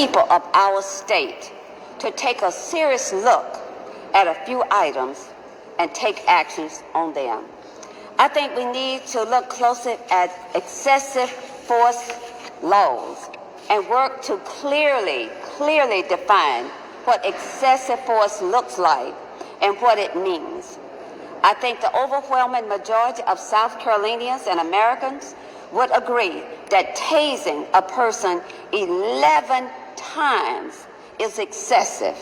people of our state to take a serious look at a few items and take actions on them. I think we need to look closer at excessive force laws and work to clearly define what excessive force looks like and what it means. I think the overwhelming majority of South Carolinians and Americans would agree that tasing a person 11 times is excessive,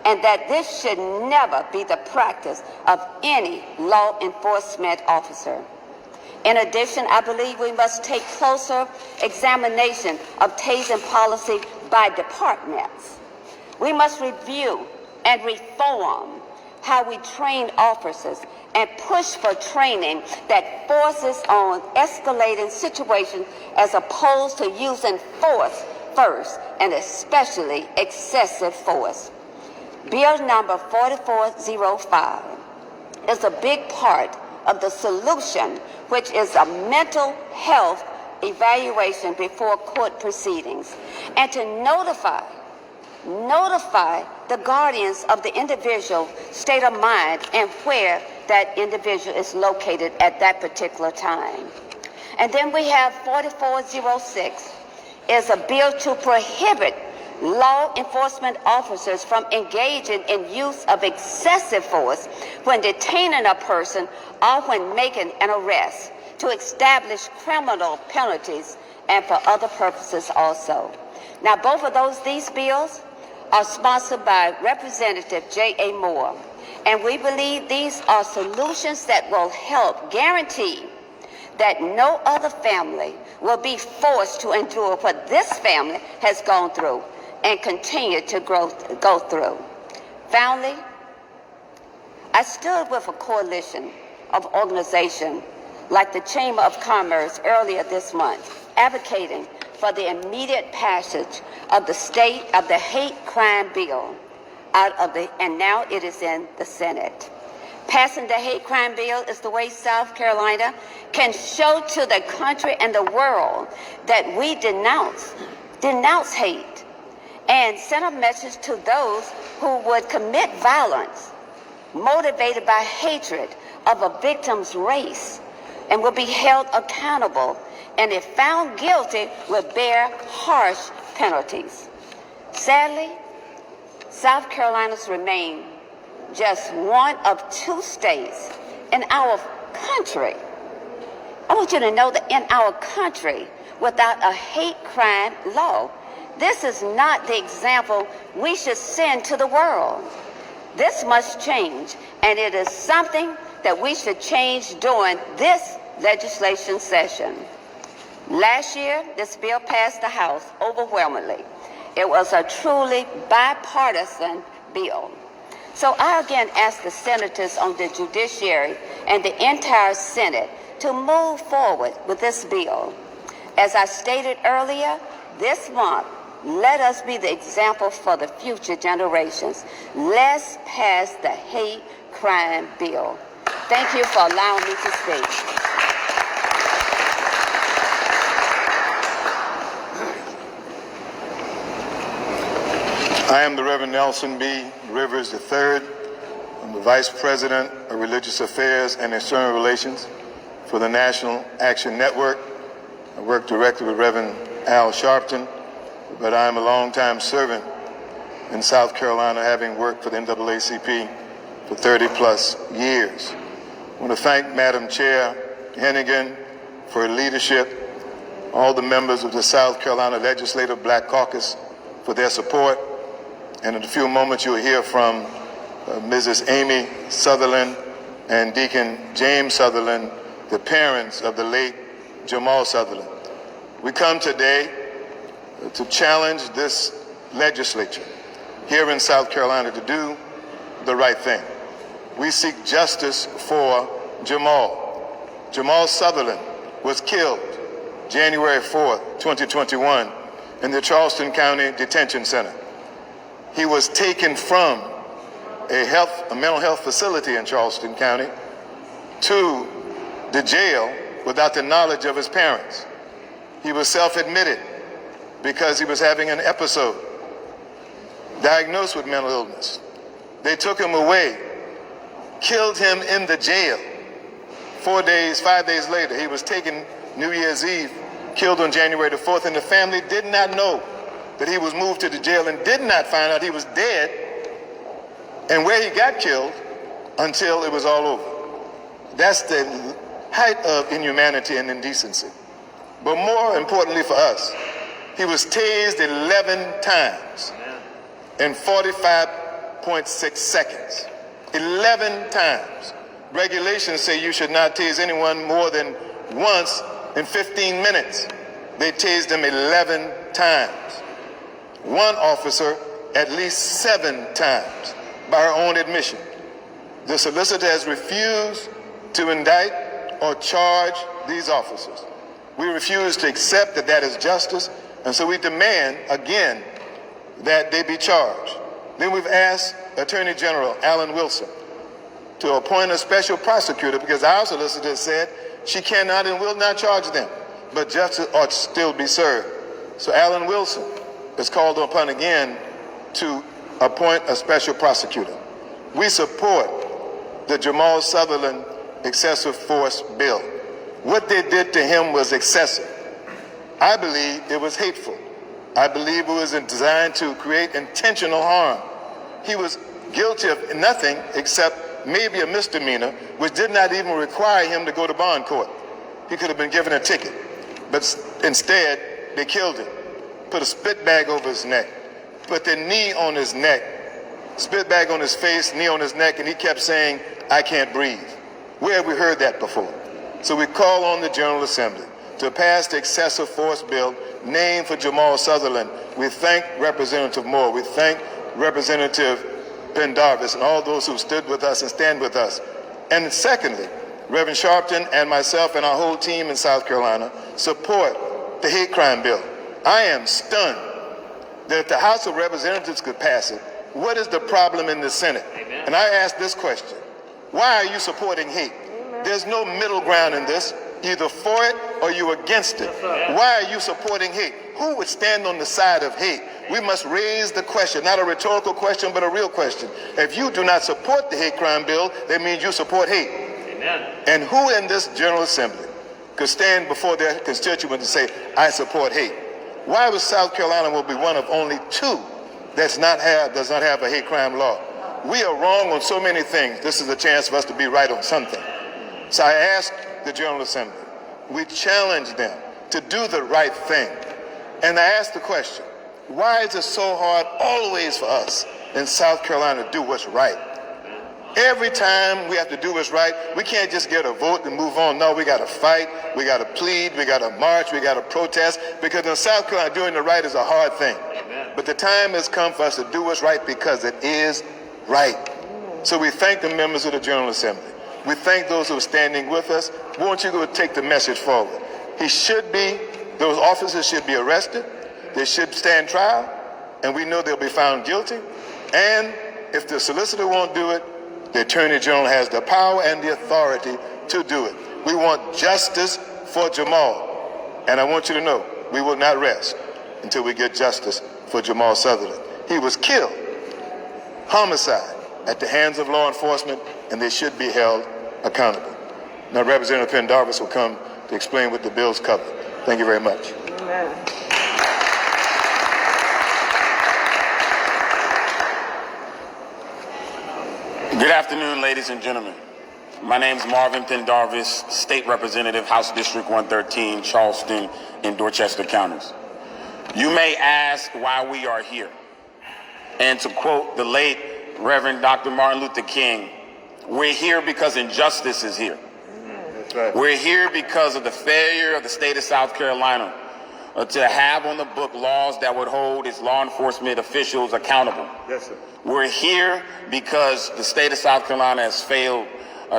and that this should never be the practice of any law enforcement officer. In addition, I believe we must take closer examination of tasing policy by departments. We must review and reform how we train officers and push for training that focuses on escalating situations as opposed to using force first, and especially excessive force. Bill number 4405 is a big part of the solution, which is a mental health evaluation before court proceedings, and to notify the guardians of the individual state of mind and where that individual is located at that particular time. And then we have 4406 is a bill to prohibit law enforcement officers from engaging in use of excessive force when detaining a person or when making an arrest, to establish criminal penalties and for other purposes also. Now, both of these bills are sponsored by Representative J.A. Moore, and we believe these are solutions that will help guarantee that no other family will be forced to endure what this family has gone through and continue to go through. Finally, I stood with a coalition of organizations like the Chamber of Commerce earlier this month, advocating for the immediate passage of the hate crime bill and now it is in the Senate. Passing the hate crime bill is the way South Carolina can show to the country and the world that we denounce hate, and send a message to those who would commit violence motivated by hatred of a victim's race and will be held accountable, and if found guilty will bear harsh penalties. Sadly, South Carolina's remain just one of 2 states in our country. I want you to know that in our country without a hate crime law. This is not the example we should send to the world. This must change, and it is something that we should change during this legislation session. Last year, this bill passed the House overwhelmingly. It was a truly bipartisan bill. So I again ask the senators on the judiciary and the entire Senate to move forward with this bill. As I stated earlier, this month, let us be the example for the future generations. Let's pass the hate crime bill. Thank you for allowing me to speak. I am the Reverend Nelson B. Rivers III. I'm the Vice President of Religious Affairs and External Relations for the National Action Network. I work directly with Reverend Al Sharpton, but I'm a longtime servant in South Carolina, having worked for the NAACP for 30-plus years. I want to thank Madam Chair Hennigan for her leadership, all the members of the South Carolina Legislative Black Caucus for their support, and in a few moments you'll hear from Mrs. Amy Sutherland and Deacon James Sutherland, the parents of the late Jamal Sutherland. We come today to challenge this legislature here in South Carolina to do the right thing. We seek justice for Jamal. Jamal Sutherland was killed January 4th, 2021 in the Charleston County Detention Center. He was taken from a mental health facility in Charleston County to the jail without the knowledge of his parents. He was self-admitted because he was having an episode, diagnosed with mental illness. They took him away, killed him in the jail. 5 days later, he was taken New Year's Eve, killed on January the 4th, and the family did not know that he was moved to the jail and did not find out he was dead and where he got killed until it was all over. That's the height of inhumanity and indecency. But more importantly for us, he was tased 11 times in 45.6 seconds. 11 times. Regulations say you should not tase anyone more than once in 15 minutes. They tased him 11 times. One officer at least 7 times by her own admission. The solicitor has refused to indict or charge these officers. We refuse to accept that that is justice, and so we demand, again, that they be charged. Then we've asked Attorney General Alan Wilson to appoint a special prosecutor because our solicitor said she cannot and will not charge them, but justice ought to still be served. So Alan Wilson is called upon again to appoint a special prosecutor. We support the Jamal Sutherland excessive force bill. What they did to him was excessive. I believe it was hateful. I believe it was designed to create intentional harm. He was guilty of nothing except maybe a misdemeanor, which did not even require him to go to bond court. He could have been given a ticket, but instead they killed him, put a spit bag over his neck, put their knee on his neck, spit bag on his face, knee on his neck, and he kept saying, "I can't breathe." Where have we heard that before? So we call on the General Assembly to pass the excessive force bill named for Jamal Sutherland. We thank Representative Moore. We thank Representative Pendarvis and all those who stood with us and stand with us. And secondly, Reverend Sharpton and myself and our whole team in South Carolina support the hate crime bill. I am stunned that if the House of Representatives could pass it, what is the problem in the Senate? Amen. And I ask this question: why are you supporting hate? Amen. There's no middle ground in this. Either for it or you against it. Yes, why are you supporting hate? Who would stand on the side of hate? We must raise the question, not a rhetorical question, but a real question. If you do not support the hate crime bill, that means you support hate. Amen. And who in this General Assembly could stand before their constituents and say, "I support hate"? Why was South Carolina will be one of only 2 does not have a hate crime law? We are wrong on so many things. This is a chance for us to be right on something. So I ask the General Assembly, we challenge them to do the right thing. And I ask the question, why is it so hard always for us in South Carolina to do what's right? Every time we have to do what's right, we can't just get a vote and move on. No, we got to fight, we got to plead, we got to march, we got to protest, because in South Carolina, doing the right is a hard thing. Amen. But the time has come for us to do what's right because it is right. So we thank the members of the General Assembly. We thank those who are standing with us. Won't you go take the message forward? Those officers should be arrested. They should stand trial, and we know they'll be found guilty. And if the solicitor won't do it, the Attorney General has the power and the authority to do it. We want justice for Jamal. And I want you to know, we will not rest until we get justice for Jamal Sutherland. He was killed, homicide, at the hands of law enforcement, and they should be held accountable. Now, Representative Pendarvis will come to explain what the bills cover. Thank you very much. Amen. Good afternoon, ladies and gentlemen. My name is Marvin Pendarvis, State Representative, House District 113, Charleston and Dorchester counties. You may ask why we are here. And to quote the late Reverend Dr. Martin Luther King, we're here because injustice is here. That's right. We're here because of the failure of the state of South Carolina to have on the book laws that would hold its law enforcement officials accountable. Yes, sir. We're here because the state of South Carolina has failed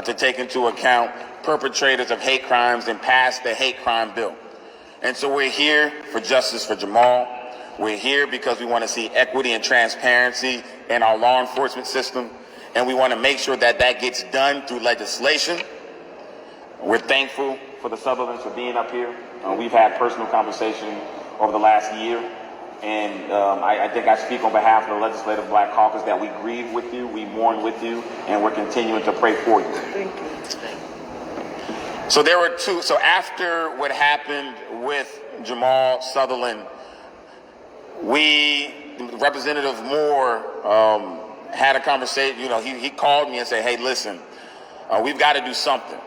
to take into account perpetrators of hate crimes and pass the hate crime bill. And so we're here for justice for Jamal. We're here because we want to see equity and transparency in our law enforcement system, and we want to make sure that that gets done through legislation. We're thankful for the Sutherlands for being up here. We've had personal conversation over the last year. And I think I speak on behalf of the Legislative Black Caucus that we grieve with you, we mourn with you, and we're continuing to pray for you. Thank you. So there were two. So after what happened with Jamal Sutherland, Representative Moore had a conversation. You know, he called me and said, "Hey, listen, we've got to do something.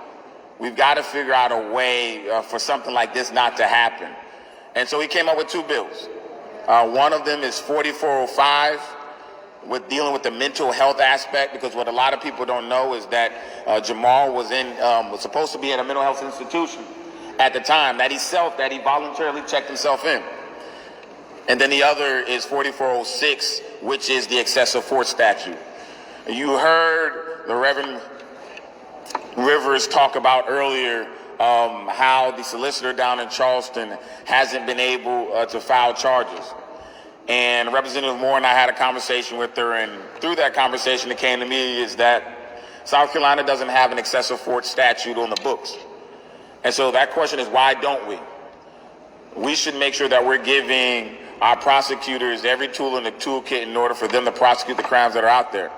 We've got to figure out a way for something like this not to happen." And so he came up with two bills. One of them is 4405, with dealing with the mental health aspect, because what a lot of people don't know is that Jamal was supposed to be in a mental health institution at the time that he voluntarily checked himself in. And then the other is 4406, which is the excessive force statute. You heard the Reverend Rivers talk about earlier how the solicitor down in Charleston hasn't been able to file charges. And Representative Moore and I had a conversation with her, and through that conversation it came to me is that South Carolina doesn't have an excessive force statute on the books. And so that question is, why don't we? We should make sure that we're giving our prosecutors every tool in the toolkit in order for them to prosecute the crimes that are out there.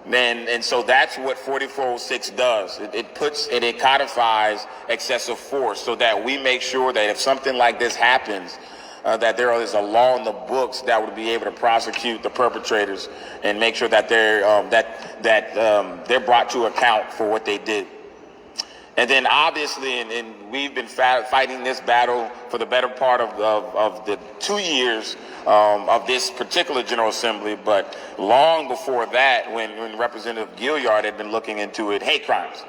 And so that's what 4406 does. It codifies excessive force so that we make sure that if something like this happens, that there is a law in the books that would be able to prosecute the perpetrators and make sure that they're brought to account for what they did. And then obviously, and we've been fighting this battle for the better part of the 2 years of this particular General Assembly, but long before that, when Representative Gilliard had been looking into it, hate crimes.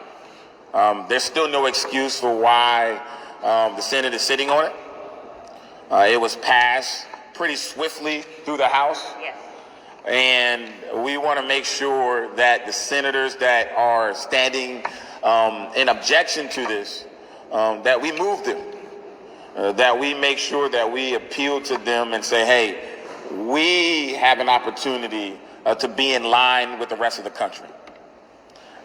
There's still no excuse for why the Senate is sitting on it. It was passed pretty swiftly through the House. Yes. And we want to make sure that the senators that are standing in objection to this, that we move them, that we make sure that we appeal to them and say, hey, we have an opportunity to be in line with the rest of the country.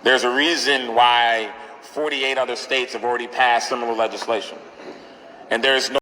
There's a reason why 48 other states have already passed similar legislation. And there's no